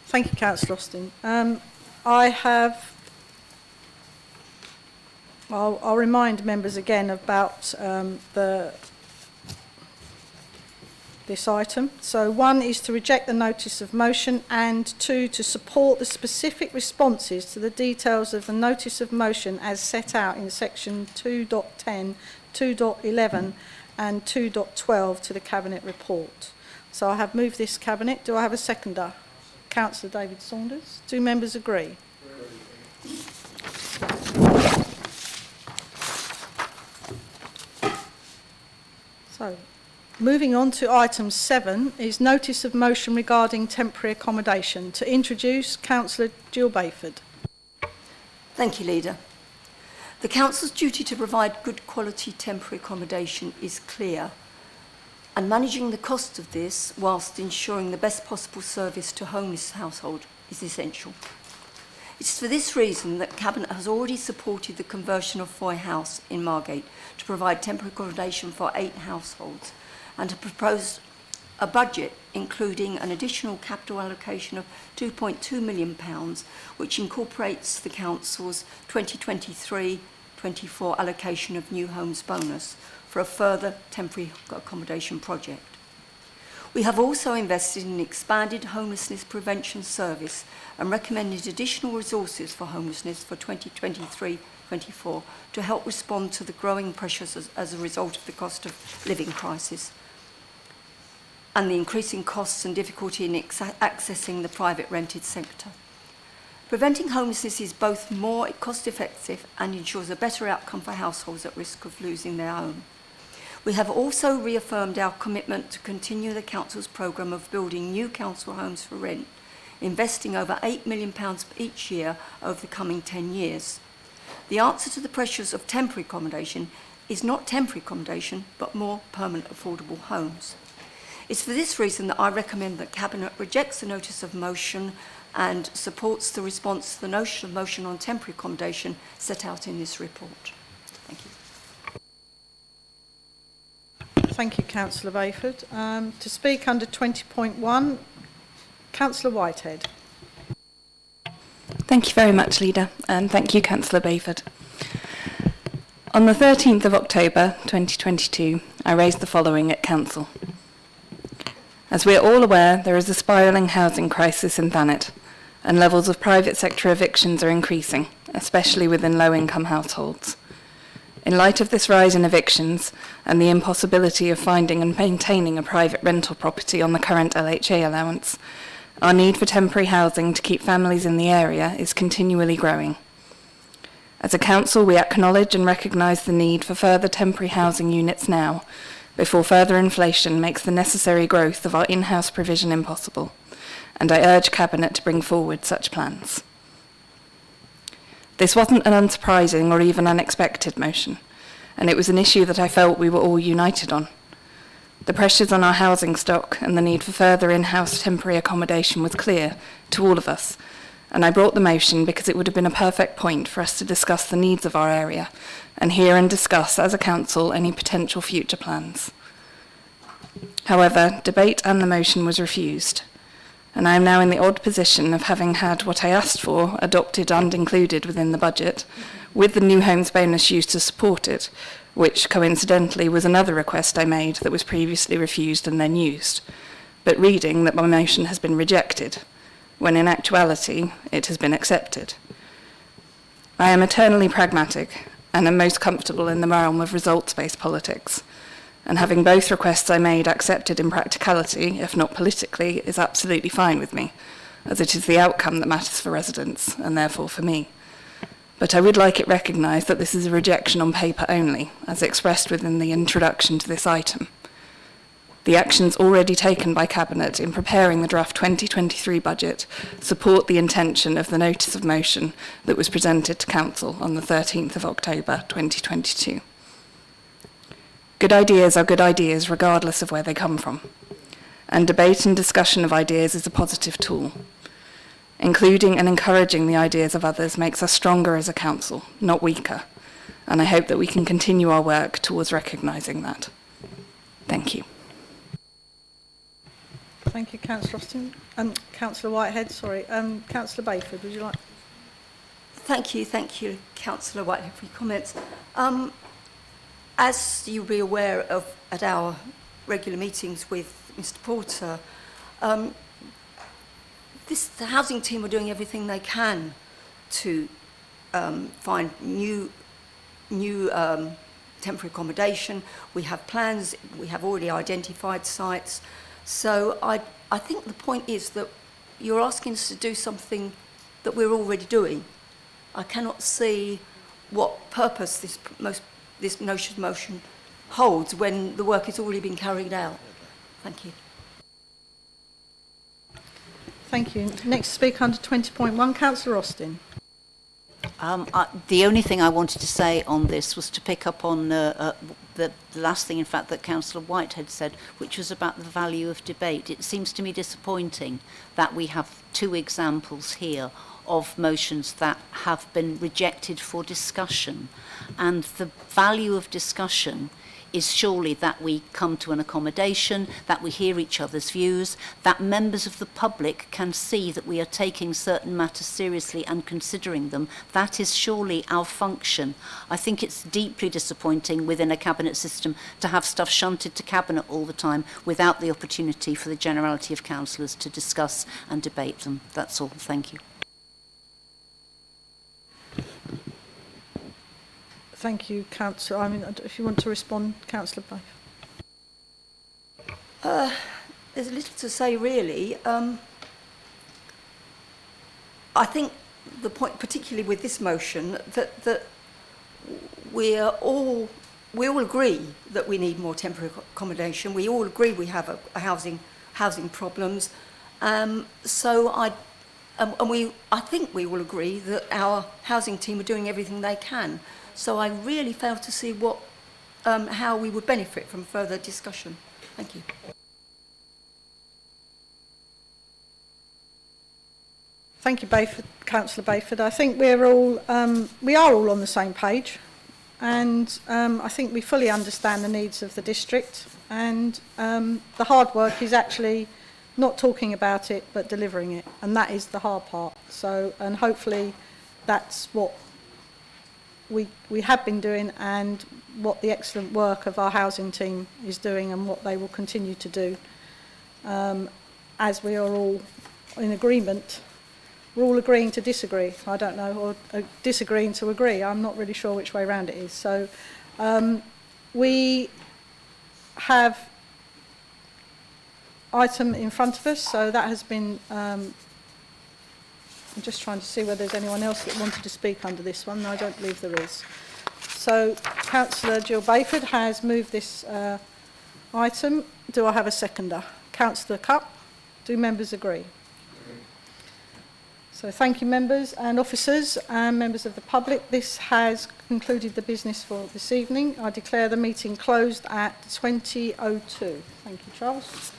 Thank you, Councillor Austin. I'll remind members again about this item. So 1 is to reject the notice of motion, and 2 to support the specific responses to the details of the notice of motion as set out in section 2.10, 2.11 and 2.12 to the Cabinet report. So I have moved this Cabinet. Do I have a seconder? Councillor David Saunders. Do members agree? So, moving on to item 7 is notice of motion regarding temporary accommodation. To introduce, Councillor Jill Bayford. Thank you, Leader. The Council's duty to provide good quality temporary accommodation is clear, and managing the cost of this whilst ensuring the best possible service to homeless households is essential. It's for this reason that Cabinet has already supported the conversion of Foy House in Margate to provide temporary accommodation for 8 households, and to propose a budget including an additional capital allocation of £2.2 million, which incorporates the Council's 2023-24 allocation of new homes bonus for a further temporary accommodation project. We have also invested in an expanded homelessness prevention service and recommended additional resources for homelessness for 2023-24 to help respond to the growing pressures as a result of the cost of living crisis and the increasing costs and difficulty in accessing the private rented sector. Preventing homelessness is both more cost-effective and ensures a better outcome for households at risk of losing their home. We have also reaffirmed our commitment to continue the Council's programme of building new council homes for rent, investing over £8 million each year over the coming 10 years. The answer to the pressures of temporary accommodation is not temporary accommodation, but more permanent affordable homes. It's for this reason that I recommend that Cabinet rejects the notice of motion and supports the response to the notice of motion on temporary accommodation set out in this report. Thank you. Thank you, Councillor Bayford. To speak under 20.1, Councillor Whitehead. Thank you very much, Leader, and thank you, Councillor Bayford. On the 13th of October 2022, I raised the following at Council. As we are all aware, there is a spiralling housing crisis in Thanet, and levels of private sector evictions are increasing, especially within low-income households. In light of this rise in evictions and the impossibility of finding and maintaining a private rental property on the current LHA allowance, our need for temporary housing to keep families in the area is continually growing. As a council, we acknowledge and recognise the need for further temporary housing units now, before further inflation makes the necessary growth of our in-house provision impossible, and I urge Cabinet to bring forward such plans. This wasn't an unsurprising or even unexpected motion, and it was an issue that I felt we were all united on. The pressures on our housing stock and the need for further in-house temporary accommodation was clear to all of us, and I brought the motion because it would have been a perfect point for us to discuss the needs of our area and hear and discuss as a council any potential future plans. However, debate and the motion was refused, and I am now in the odd position of having had what I asked for adopted and included within the budget, with the new homes bonus used to support it, which coincidentally was another request I made that was previously refused and then used, but reading that my motion has been rejected, when in actuality it has been accepted. I am eternally pragmatic and am most comfortable in the realm of results-based politics, and having both requests I made accepted in practicality, if not politically, is absolutely fine with me, as it is the outcome that matters for residents, and therefore for me. But I would like it recognised that this is a rejection on paper only, as expressed within the introduction to this item. The actions already taken by Cabinet in preparing the draft 2023 budget support the intention of the notice of motion that was presented to Council on the 13th of October 2022. Good ideas are good ideas regardless of where they come from, and debate and discussion of ideas is a positive tool. Including and encouraging the ideas of others makes us stronger as a council, not weaker, and I hope that we can continue our work towards recognising that. Thank you. Thank you, Councillor Austin. Councillor Whitehead, sorry. Councillor Bayford, would you like? Thank you, Councillor Whitehead, for your comments. As you'll be aware of at our regular meetings with Mr. Porter, the housing team are doing everything they can to find new temporary accommodation. We have plans, we have already identified sites. So I think the point is that you're asking us to do something that we're already doing. I cannot see what purpose this motion holds when the work has already been carried out. Thank you. Thank you. Next speaker under 20.1, Councillor Austin. The only thing I wanted to say on this was to pick up on the last thing, in fact, that Councillor Whitehead said, which was about the value of debate. It seems to me disappointing that we have two examples here of motions that have been rejected for discussion. And the value of discussion is surely that we come to an accommodation, that we hear each other's views, that members of the public can see that we are taking certain matters seriously and considering them. That is surely our function. I think it's deeply disappointing within a cabinet system to have stuff shunted to cabinet all the time without the opportunity for the generality of councillors to discuss and debate them. That's all. Thank you. Thank you, Councillor. I mean, if you want to respond, Councillor Bayford. There's little to say, really. I think the point, particularly with this motion, that we all agree that we need more temporary accommodation. We all agree we have a housing problems. So I think we all agree that our housing team are doing everything they can. So I really fail to see how we would benefit from further discussion. Thank you. Thank you, Councillor Bayford. I think we are all on the same page, and I think we fully understand the needs of the district. And the hard work is actually not talking about it, but delivering it, and that is the hard part. So, and hopefully, that's what we have been doing, and what the excellent work of our housing team is doing, and what they will continue to do. As we are all in agreement, we're all agreeing to disagree. I don't know, or disagreeing to agree. I'm not really sure which way around it is. So we have item in front of us, so that has been I'm just trying to see whether there's anyone else that wanted to speak under this one. No, I don't believe there is. So Councillor Jill Bayford has moved this item. Do I have a seconder? Councillor Cupp, do members agree? So thank you, members and officers and members of the public. This has concluded the business for this evening. I declare the meeting closed at 20:02. Thank you, Charles.